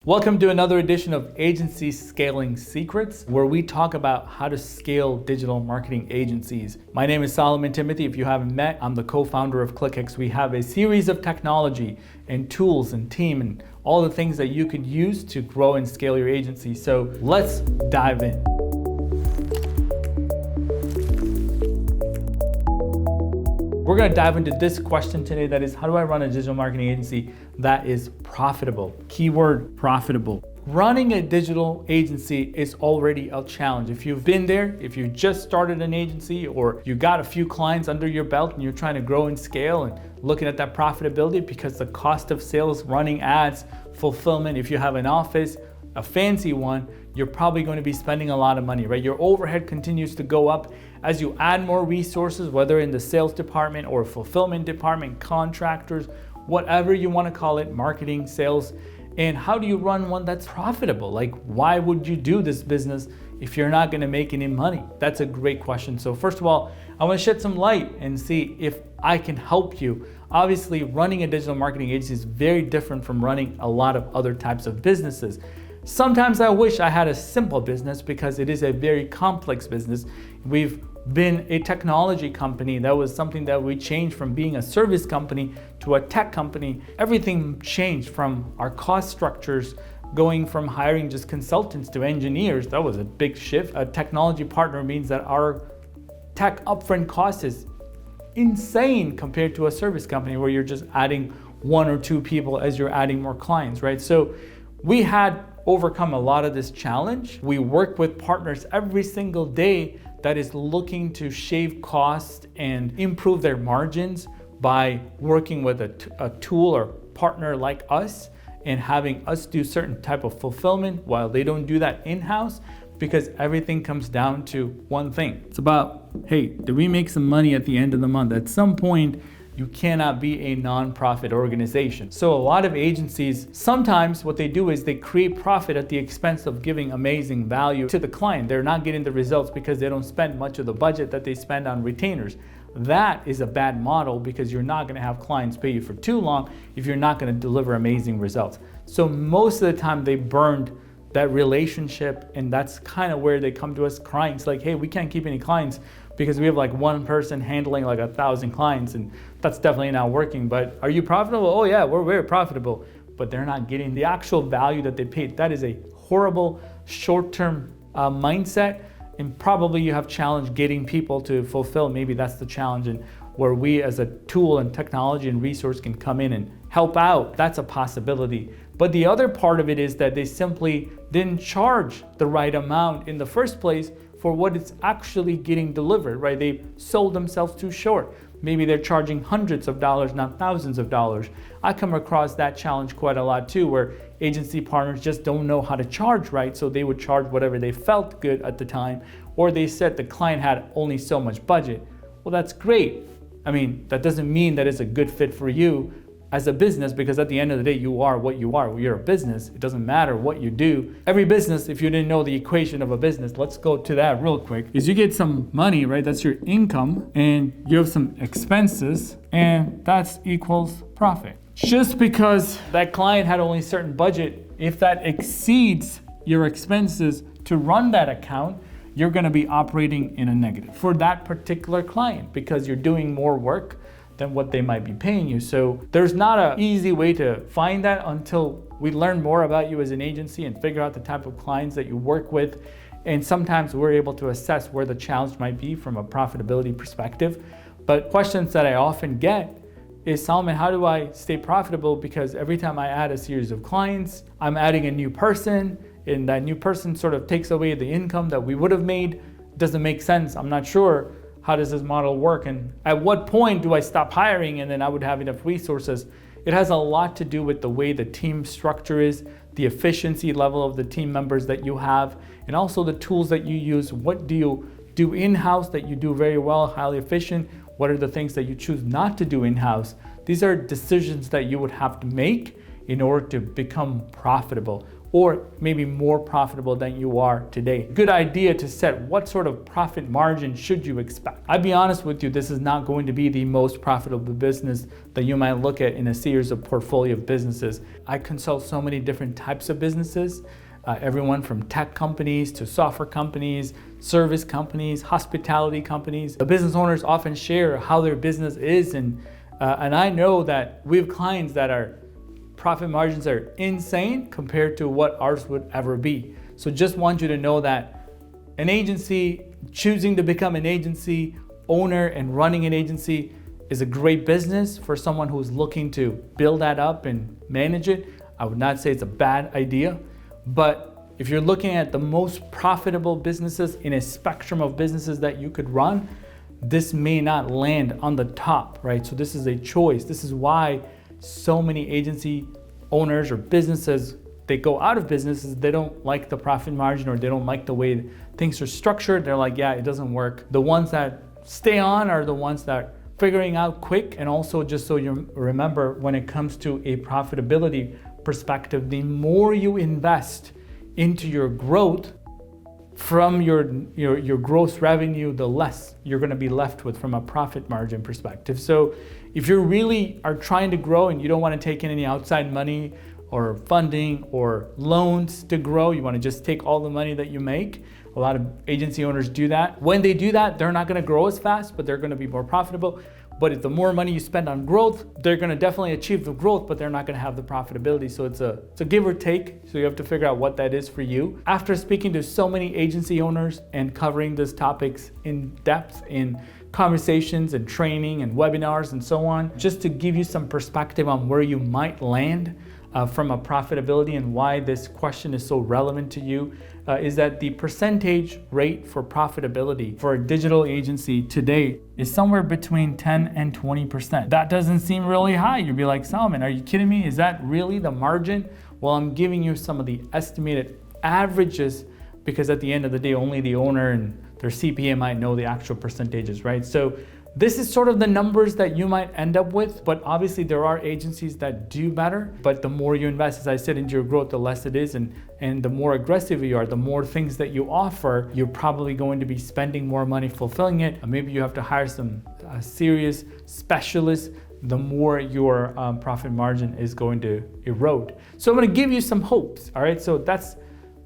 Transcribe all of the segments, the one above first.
Welcome to another edition of Agency Scaling Secrets, where we talk about how to scale digital marketing agencies. My name is Solomon Timothy. If you haven't met, I'm the co-founder of ClickX. We have a series of technology and tools and team and all the things that you could use to grow and scale your agency. So let's dive in. We're going to dive into this question today, that is, how do I run a digital marketing agency that is profitable? Keyword profitable. Running a digital agency is already a challenge. If you've been there, if you just started an agency, or you got a few clients under your belt and you're trying to grow and scale and looking at that profitability, because the cost of sales, running ads, fulfillment, if you have an office, a fancy one, you're probably going to be spending a lot of money, right? Your overhead continues to go up as you add more resources, whether in the sales department or fulfillment department, contractors, whatever you want to call it, marketing, sales. And how do you run one that's profitable? Like, why would you do this business if you're not going to make any money? That's a great question. So first of all, I want to shed some light and see if I can help you. Obviously, running a digital marketing agency is very different from running a lot of other types of businesses. Sometimes I wish I had a simple business, because it is a very complex business. We've been a technology company. That was something that we changed from being a service company to a tech company. Everything changed from our cost structures, going from hiring just consultants to engineers. That was a big shift. A technology partner means that our tech upfront cost is insane compared to a service company where you're just adding one or two people as you're adding more clients, right? So we had overcome a lot of this challenge. We work with partners every single day that is looking to shave costs and improve their margins by working with a tool or partner like us and having us do certain type of fulfillment while they don't do that in-house, because everything comes down to one thing. It's about, hey, did we make some money at the end of the month? At some point, you cannot be a nonprofit organization. So a lot of agencies, sometimes what they do is they create profit at the expense of giving amazing value to the client. They're not getting the results because they don't spend much of the budget that they spend on retainers. That is a bad model, because you're not gonna have clients pay you for too long if you're not gonna deliver amazing results. So most of the time they burned that relationship, and that's kind of where they come to us crying. It's like, hey, we can't keep any clients because we have like one person handling like 1,000 clients, and that's definitely not working. But are you profitable? Oh yeah, we're very profitable. But they're not getting the actual value that they paid. That is a horrible short-term mindset, and probably you have challenge getting people to fulfill. Maybe that's the challenge, and where we as a tool and technology and resource can come in and help out. That's a possibility. But the other part of it is that they simply didn't charge the right amount in the first place for what it's actually getting delivered, right? They sold themselves too short. Maybe they're charging hundreds of dollars, not thousands of dollars. I come across that challenge quite a lot too, where agency partners just don't know how to charge right, so they would charge whatever they felt good at the time, or they said the client had only so much budget. Well, that's great. I mean, that doesn't mean that it's a good fit for you as a business, because at the end of the day, you are what you are. You're a business. It doesn't matter what you do. Every business, if you didn't know the equation of a business, let's go to that real quick, is you get some money, right? That's your income, and you have some expenses, and that equals profit. Just because that client had only a certain budget, if that exceeds your expenses to run that account, you're gonna be operating in a negative for that particular client, because you're doing more work than what they might be paying you. So there's not an easy way to find that until we learn more about you as an agency and figure out the type of clients that you work with. And sometimes we're able to assess where the challenge might be from a profitability perspective. But questions that I often get is, Solomon, how do I stay profitable? Because every time I add a series of clients, I'm adding a new person, and that new person sort of takes away the income that we would have made. Doesn't make sense. I'm not sure. How does this model work? And at what point do I stop hiring and then I would have enough resources? It has a lot to do with the way the team structure is, the efficiency level of the team members that you have, and also the tools that you use. What do you do in-house that you do very well, highly efficient? What are the things that you choose not to do in-house? These are decisions that you would have to make in order to become profitable. or maybe more profitable than you are today. Good idea to set what sort of profit margin should you expect. I'll be honest with you, this is not going to be the most profitable business that you might look at in a series of portfolio of businesses. I consult so many different types of businesses, everyone from tech companies to software companies, service companies, hospitality companies. The business owners often share how their business is, and I know that we have clients that are profit margins are insane compared to what ours would ever be. So just want you to know that an agency, choosing to become an agency owner and running an agency is a great business for someone who's looking to build that up and manage it. I would not say it's a bad idea, but if you're looking at the most profitable businesses in a spectrum of businesses that you could run, this may not land on the top, right? So this is a choice. This is why so many agency owners or businesses, they go out of businesses, they don't like the profit margin or they don't like the way things are structured. They're like, yeah, it doesn't work. The ones that stay on are the ones that are figuring out quick. And also, just so you remember, when it comes to a profitability perspective, the more you invest into your growth from your gross revenue, the less you're going to be left with from a profit margin perspective. So if you really are trying to grow and you don't want to take in any outside money or funding or loans to grow, you want to just take all the money that you make. A lot of agency owners do that. When they do that, they're not going to grow as fast, but they're going to be more profitable. But if the more money you spend on growth, they're going to definitely achieve the growth, but they're not going to have the profitability. So it's a give or take. So you have to figure out what that is for you. After speaking to so many agency owners and covering these topics in depth in conversations and training and webinars and so on, just to give you some perspective on where you might land from a profitability and why this question is so relevant to you, is that the percentage rate for profitability for a digital agency today is somewhere between 10 and 20%. That doesn't seem really high. You'd be like, Solomon, are you kidding me? Is that really the margin? Well, I'm giving you some of the estimated averages because at the end of the day, only the owner and their CPA might know the actual percentages, right? So this is sort of the numbers that you might end up with, but obviously there are agencies that do better. But the more you invest, as I said, into your growth, the less it is. And the more aggressive you are, the more things that you offer, you're probably going to be spending more money fulfilling it. Maybe you have to hire some serious specialists, the more your profit margin is going to erode. So I'm going to give you some hopes, all right? So that's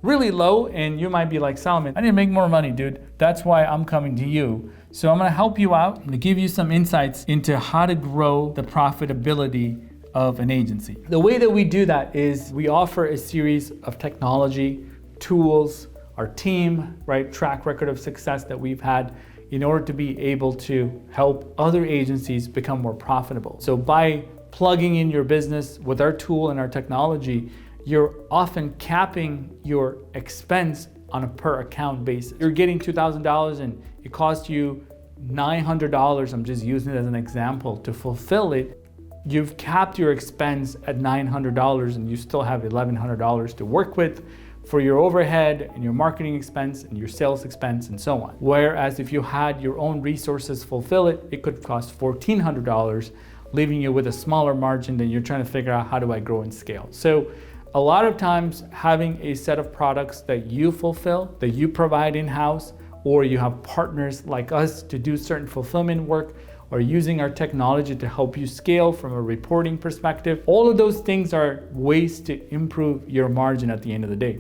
really low, and you might be like, Solomon, I need to make more money, dude. That's why I'm coming to you. So I'm gonna help you out. I'm gonna give you some insights into how to grow the profitability of an agency. The way that we do that is we offer a series of technology, tools, our team, right, track record of success that we've had in order to be able to help other agencies become more profitable. So by plugging in your business with our tool and our technology, you're often capping your expense on a per account basis. You're getting $2,000 and it costs you $900, I'm just using it as an example, to fulfill it. You've capped your expense at $900 and you still have $1,100 to work with for your overhead and your marketing expense and your sales expense and so on. Whereas if you had your own resources fulfill it, it could cost $1,400, leaving you with a smaller margin than you're trying to figure out how do I grow and scale. So a lot of times having a set of products that you fulfill, that you provide in-house, or you have partners like us to do certain fulfillment work, or using our technology to help you scale from a reporting perspective, all of those things are ways to improve your margin at the end of the day.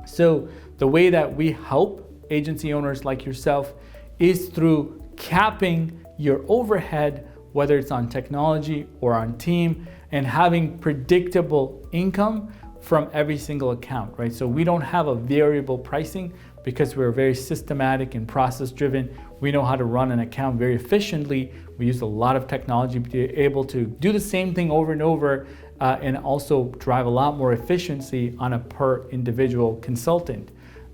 So the way that we help agency owners like yourself is through capping your overhead, whether it's on technology or on team, and having predictable income from every single account, right? So we don't have a variable pricing because we're very systematic and process driven. We know how to run an account very efficiently. We use a lot of technology to be able to do the same thing over and over and also drive a lot more efficiency on a per individual consultant.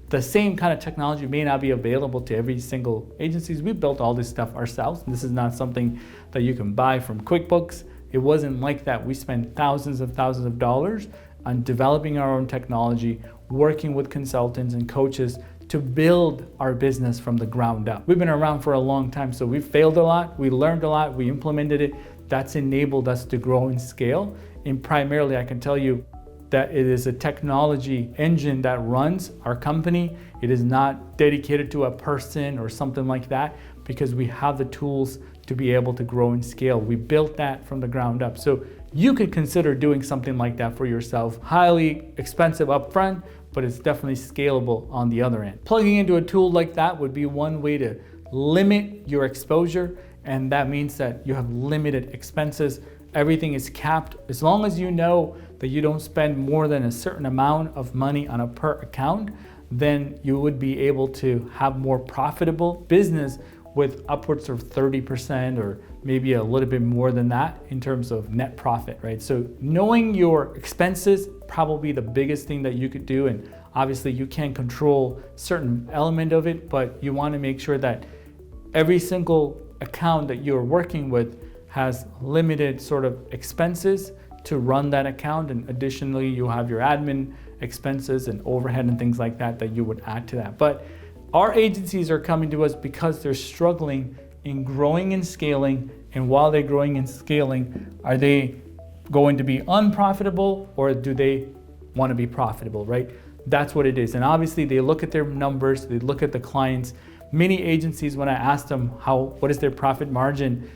The same kind of technology may not be available to every single agency. We built all this stuff ourselves. This is not something that you can buy from QuickBooks. It wasn't like that. We spent thousands of dollars on developing our own technology, working with consultants and coaches to build our business from the ground up. We've been around for a long time, so we failed a lot, we learned a lot, we implemented it. That's enabled us to grow and scale. And primarily, I can tell you, that it is a technology engine that runs our company. It is not dedicated to a person or something like that, because we have the tools to be able to grow and scale. We built that from the ground up. So you could consider doing something like that for yourself. Highly expensive upfront, but it's definitely scalable on the other end. Plugging into a tool like that would be one way to limit your exposure, and that means that you have limited expenses. Everything is capped. As long as you know that you don't spend more than a certain amount of money on a per account, then you would be able to have more profitable business with upwards of 30% or maybe a little bit more than that in terms of net profit, right? So knowing your expenses, probably the biggest thing that you could do. And obviously you can't control certain element of it, but you want to make sure that every single account that you're working with has limited sort of expenses to run that account. And additionally, you have your admin expenses and overhead and things like that that you would add to that. But our agencies are coming to us because they're struggling in growing and scaling. And while they're growing and scaling, are they going to be unprofitable or do they want to be profitable, right? That's what it is. And obviously they look at their numbers, they look at the clients. Many agencies, when I ask them what is their profit margin,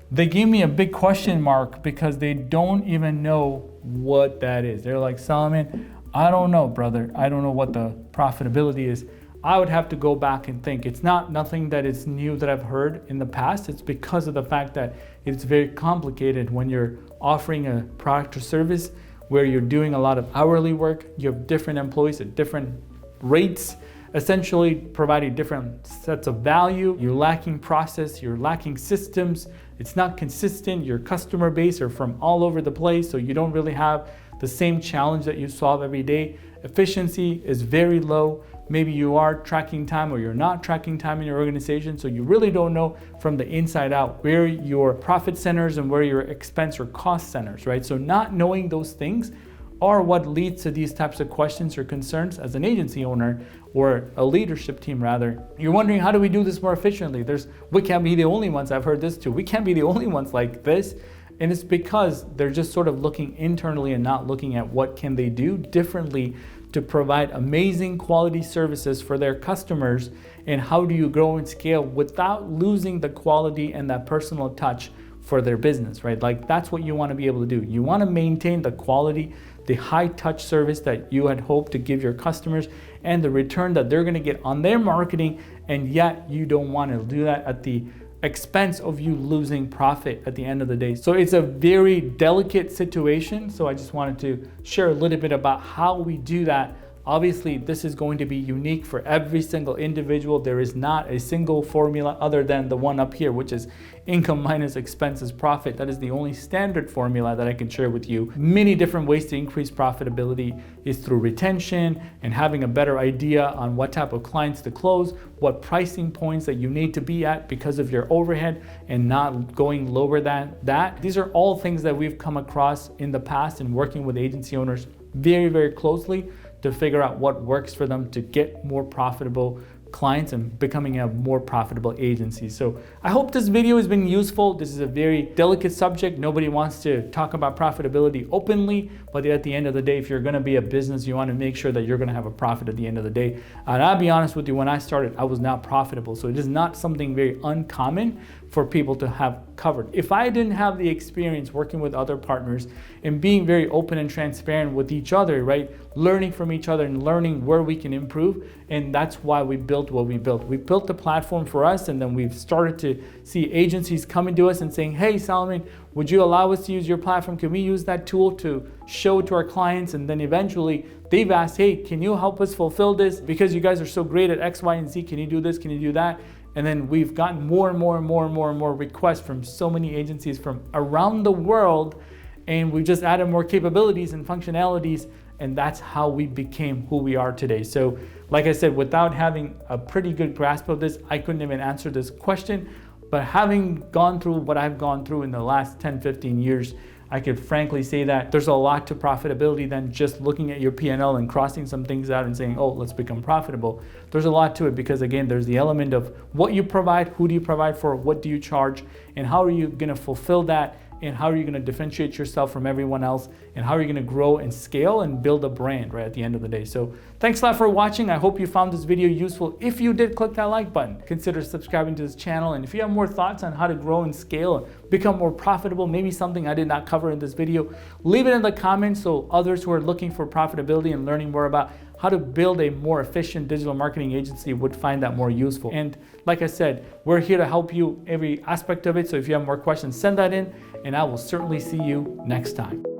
they give me a big question mark because they don't even know what that is. They're like, Solomon, I don't know, brother. I don't know what the profitability is. I would have to go back and think. It's nothing that is new that I've heard in the past. It's because of the fact that it's very complicated when you're offering a product or service where you're doing a lot of hourly work. You have different employees at different rates, essentially providing different sets of value. You're lacking process, you're lacking systems. It's not consistent. Your customer base are from all over the place, so you don't really have the same challenge that you solve every day. Efficiency is very low. Maybe you are tracking time or you're not tracking time in your organization, so you really don't know from the inside out where your profit centers and where your expense or cost centers, right? So not knowing those things are what leads to these types of questions or concerns as an agency owner or a leadership team rather. You're wondering, how do we do this more efficiently? We can't be the only ones. I've heard this too. We can't be the only ones like this. And it's because they're just sort of looking internally and not looking at what can they do differently to provide amazing quality services for their customers, and how do you grow and scale without losing the quality and that personal touch for their business, right? Like that's what you want to be able to do. You want to maintain the quality, the high touch service that you had hoped to give your customers and the return that they're going to get on their marketing, and yet you don't want to do that at the expense of you losing profit at the end of the day. So it's a very delicate situation. So I just wanted to share a little bit about how we do that. Obviously, this is going to be unique for every single individual. There is not a single formula other than the one up here, which is income minus expenses profit. That is the only standard formula that I can share with you. Many different ways to increase profitability is through retention and having a better idea on what type of clients to close, what pricing points that you need to be at because of your overhead and not going lower than that. These are all things that we've come across in the past in working with agency owners very, very closely to figure out what works for them to get more profitable clients and becoming a more profitable agency. So I hope this video has been useful. This is a very delicate subject. Nobody wants to talk about profitability openly, but at the end of the day, if you're going to be a business, you want to make sure that you're going to have a profit at the end of the day. And I'll be honest with you, when I started, I was not profitable. So it is not something very uncommon for people to have covered. If I didn't have the experience working with other partners and being very open and transparent with each other, right? Learning from each other and learning where we can improve. And that's why we built what we built. We built the platform for us, and then we've started to see agencies coming to us and saying, hey, Solomon, would you allow us to use your platform? Can we use that tool to show to our clients? And then eventually they've asked, hey, can you help us fulfill this? Because you guys are so great at X, Y, and Z, can you do this? Can you do that? And then we've gotten more and more requests from so many agencies from around the world. And we've just added more capabilities and functionalities. And that's how we became who we are today. So like I said, without having a pretty good grasp of this, I couldn't even answer this question. But having gone through what I've gone through in the last 10, 15 years, I could frankly say that there's a lot to profitability than just looking at your P&L and crossing some things out and saying, oh, let's become profitable. There's a lot to it because, again, there's the element of what you provide, who do you provide for, what do you charge, and how are you going to fulfill that and how are you going to differentiate yourself from everyone else, and how are you going to grow and scale and build a brand right at the end of the day. So thanks a lot for watching. I hope you found this video useful. If you did, click that like button. Consider subscribing to this channel. And if you have more thoughts on how to grow and scale and become more profitable, maybe something I did not cover in this video, leave it in the comments so others who are looking for profitability and learning more about how to build a more efficient digital marketing agency would find that more useful. And like I said, we're here to help you every aspect of it. So if you have more questions, send that in, and I will certainly see you next time.